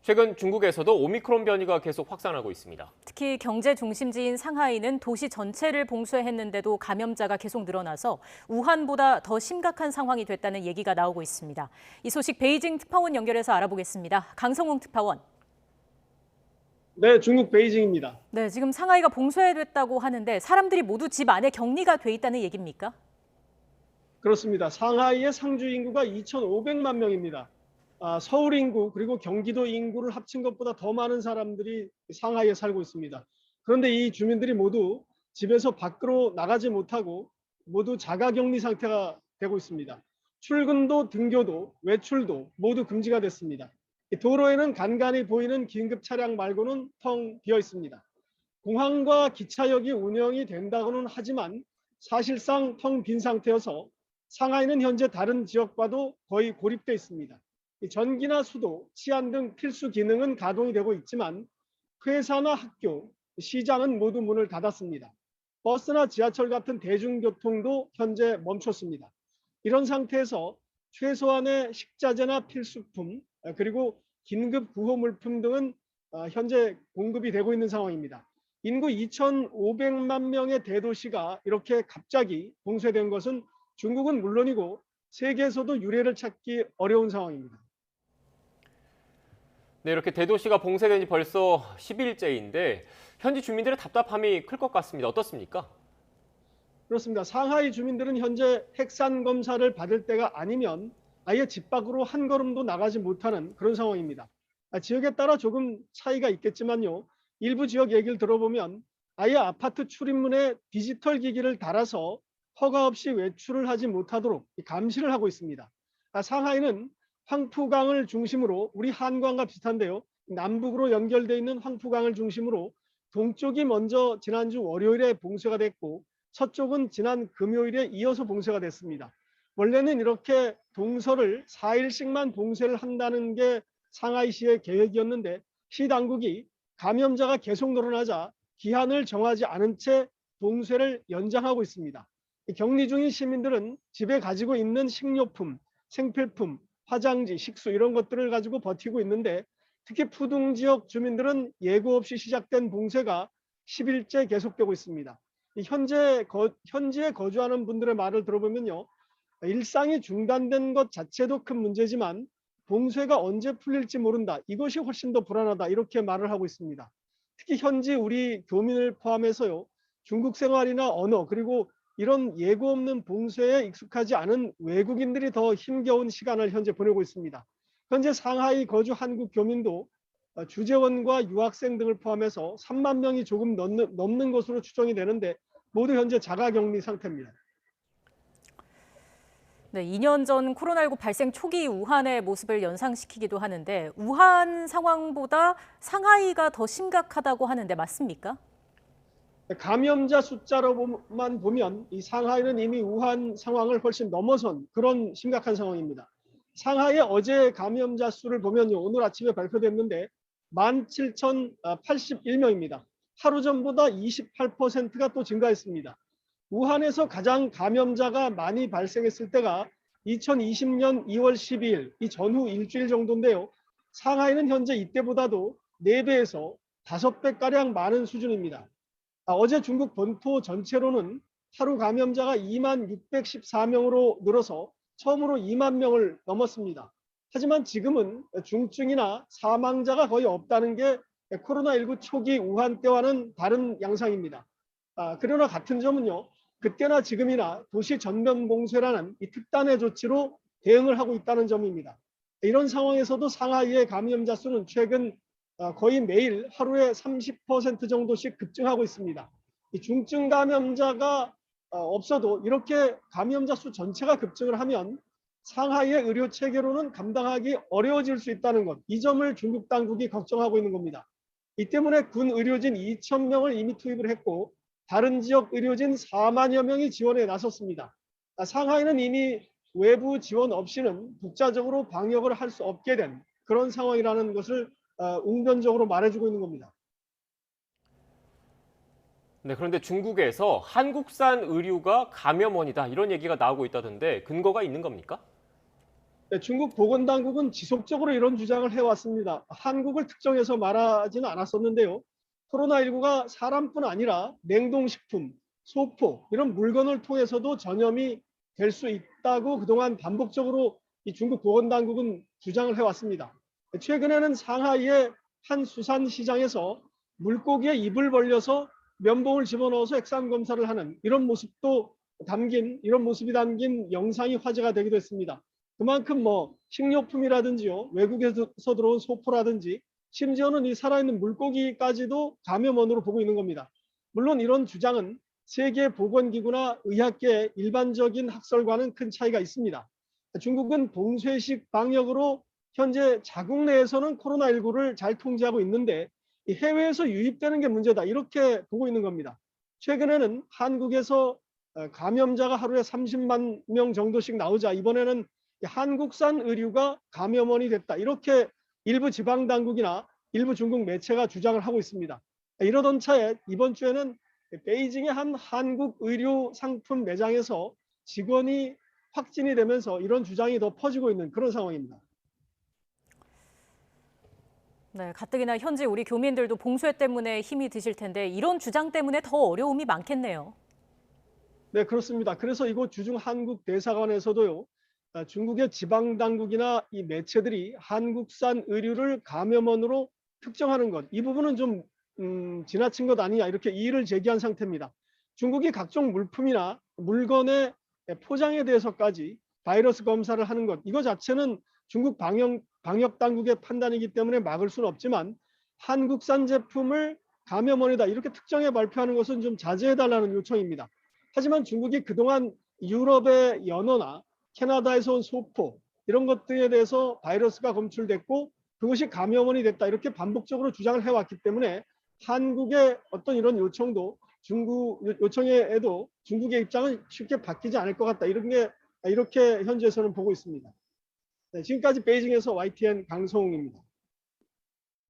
최근 중국에서도 오미크론 변이가 계속 확산하고 있습니다. 특히 경제 중심지인 상하이는 도시 전체를 봉쇄했는데도 감염자가 계속 늘어나서 우한보다 더 심각한 상황이 됐다는 얘기가 나오고 있습니다. 이 소식 베이징 특파원 연결해서 알아보겠습니다. 강성웅 특파원. 네, 중국 베이징입니다. 네, 지금 상하이가 봉쇄됐다고 하는데 사람들이 모두 집 안에 격리가 돼 있다는 얘기입니까? 그렇습니다. 상하이의 상주 인구가 2,500만 명입니다. 서울 인구 그리고 경기도 인구를 합친 것보다 더 많은 사람들이 상하이에 살고 있습니다. 그런데 이 주민들이 모두 집에서 밖으로 나가지 못하고 모두 자가격리 상태가 되고 있습니다. 출근도 등교도 외출도 모두 금지가 됐습니다. 도로에는 간간히 보이는 긴급 차량 말고는 텅 비어 있습니다. 공항과 기차역이 운영이 된다고는 하지만 사실상 텅 빈 상태여서 상하이는 현재 다른 지역과도 거의 고립돼 있습니다. 전기나 수도, 치안 등 필수 기능은 가동이 되고 있지만 회사나 학교, 시장은 모두 문을 닫았습니다. 버스나 지하철 같은 대중교통도 현재 멈췄습니다. 이런 상태에서 최소한의 식자재나 필수품, 그리고 긴급 구호 물품 등은 현재 공급이 되고 있는 상황입니다. 인구 2,500만 명의 대도시가 이렇게 갑자기 봉쇄된 것은 중국은 물론이고 세계에서도 유례를 찾기 어려운 상황입니다. 네, 이렇게 대도시가 봉쇄된 지 벌써 10일째인데 현지 주민들의 답답함이 클 것 같습니다. 어떻습니까? 그렇습니다. 상하이 주민들은 현재 핵산 검사를 받을 때가 아니면 아예 집 밖으로 한 걸음도 나가지 못하는 그런 상황입니다. 지역에 따라 조금 차이가 있겠지만요. 일부 지역 얘기를 들어보면 아예 아파트 출입문에 디지털 기기를 달아서 허가 없이 외출을 하지 못하도록 감시를 하고 있습니다. 상하이는 황푸강을 중심으로 우리 한강과 비슷한데요. 남북으로 연결되어 있는 황푸강을 중심으로 동쪽이 먼저 지난주 월요일에 봉쇄가 됐고 서쪽은 지난 금요일에 이어서 봉쇄가 됐습니다. 원래는 이렇게 동서를 4일씩만 봉쇄를 한다는 게 상하이시의 계획이었는데 시 당국이 감염자가 계속 늘어나자 기한을 정하지 않은 채 봉쇄를 연장하고 있습니다. 격리 중인 시민들은 집에 가지고 있는 식료품, 생필품, 화장지, 식수 이런 것들을 가지고 버티고 있는데 특히 푸둥 지역 주민들은 예고 없이 시작된 봉쇄가 10일째 계속되고 있습니다. 현지에 거주하는 분들의 말을 들어보면요. 일상이 중단된 것 자체도 큰 문제지만 봉쇄가 언제 풀릴지 모른다. 이것이 훨씬 더 불안하다. 이렇게 말을 하고 있습니다. 특히 현지 우리 교민을 포함해서요. 중국 생활이나 언어 그리고 이런 예고 없는 봉쇄에 익숙하지 않은 외국인들이 더 힘겨운 시간을 현재 보내고 있습니다. 현재 상하이 거주 한국 교민도 주재원과 유학생 등을 포함해서 3만 명이 조금 넘는 것으로 추정이 되는데 모두 현재 자가격리 상태입니다. 네, 2년 전 코로나19 발생 초기 우한의 모습을 연상시키기도 하는데 우한 상황보다 상하이가 더 심각하다고 하는데 맞습니까? 감염자 숫자로만 보면 이 상하이는 이미 우한 상황을 훨씬 넘어선 그런 심각한 상황입니다. 상하이의 어제 감염자 수를 보면요. 오늘 아침에 발표됐는데 17,081명입니다. 하루 전보다 28%가 또 증가했습니다. 우한에서 가장 감염자가 많이 발생했을 때가 2020년 2월 12일 이 전후 일주일 정도인데요. 상하이는 현재 이때보다도 4배에서 5배가량 많은 수준입니다. 어제 중국 본토 전체로는 하루 감염자가 2614명으로 늘어서 처음으로 2만 명을 넘었습니다. 하지만 지금은 중증이나 사망자가 거의 없다는 게 코로나19 초기 우한 때와는 다른 양상입니다. 그러나 같은 점은요. 그때나 지금이나 도시 전면 봉쇄라는 이 특단의 조치로 대응을 하고 있다는 점입니다. 이런 상황에서도 상하이의 감염자 수는 최근 거의 매일 하루에 30% 정도씩 급증하고 있습니다. 이 중증 감염자가 없어도 이렇게 감염자 수 전체가 급증을 하면 상하이의 의료 체계로는 감당하기 어려워질 수 있다는 것, 이 점을 중국 당국이 걱정하고 있는 겁니다. 이 때문에 군 의료진 2,000명을 이미 투입을 했고 다른 지역 의료진 4만여 명이 지원에 나섰습니다. 상하이는 이미 외부 지원 없이는 독자적으로 방역을 할 수 없게 된 그런 상황이라는 것을 웅변적으로 말해주고 있는 겁니다. 네, 그런데 중국에서 한국산 의류가 감염원이다 이런 얘기가 나오고 있다던데 근거가 있는 겁니까? 네, 중국 보건당국은 지속적으로 이런 주장을 해왔습니다. 한국을 특정해서 말하지는 않았었는데요. 코로나19가 사람뿐 아니라 냉동식품, 소포 이런 물건을 통해서도 전염이 될 수 있다고 그동안 반복적으로 이 중국 보건당국은 주장을 해왔습니다. 최근에는 상하이의 한 수산시장에서 물고기에 입을 벌려서 면봉을 집어넣어서 액상 검사를 하는 이런 모습이 담긴 영상이 화제가 되기도 했습니다. 그만큼 식료품이라든지요, 외국에서 들어온 소포라든지 심지어는 이 살아있는 물고기까지도 감염원으로 보고 있는 겁니다. 물론 이런 주장은 세계보건기구나 의학계의 일반적인 학설과는 큰 차이가 있습니다. 중국은 봉쇄식 방역으로 현재 자국 내에서는 코로나19를 잘 통제하고 있는데 해외에서 유입되는 게 문제다 이렇게 보고 있는 겁니다. 최근에는 한국에서 감염자가 하루에 30만 명 정도씩 나오자 이번에는 한국산 의류가 감염원이 됐다 이렇게 일부 지방당국이나 일부 중국 매체가 주장을 하고 있습니다. 이러던 차에 이번 주에는 베이징의 한 한국 의류 상품 매장에서 직원이 확진이 되면서 이런 주장이 더 퍼지고 있는 그런 상황입니다. 네, 가뜩이나 현지 우리 교민들도 봉쇄 때문에 힘이 드실 텐데 이런 주장 때문에 더 어려움이 많겠네요. 네, 그렇습니다. 그래서 이곳 주중 한국 대사관에서도요, 중국의 지방 당국이나 이 매체들이 한국산 의류를 감염원으로 특정하는 것, 이 부분은 좀 지나친 것 아니냐 이렇게 이의를 제기한 상태입니다. 중국이 각종 물품이나 물건의 포장에 대해서까지 바이러스 검사를 하는 것, 이거 자체는 중국 방역 당국의 판단이기 때문에 막을 수는 없지만 한국산 제품을 감염원이다 이렇게 특정해 발표하는 것은 좀 자제해달라는 요청입니다. 하지만 중국이 그동안 유럽의 연어나 캐나다에서 온 소포 이런 것들에 대해서 바이러스가 검출됐고 그것이 감염원이 됐다 이렇게 반복적으로 주장을 해왔기 때문에 한국의 어떤 이런 요청도 요청에도 중국의 입장은 쉽게 바뀌지 않을 것 같다 이렇게 현지에서는 보고 있습니다. 네, 지금까지 베이징에서 YTN 강성웅입니다.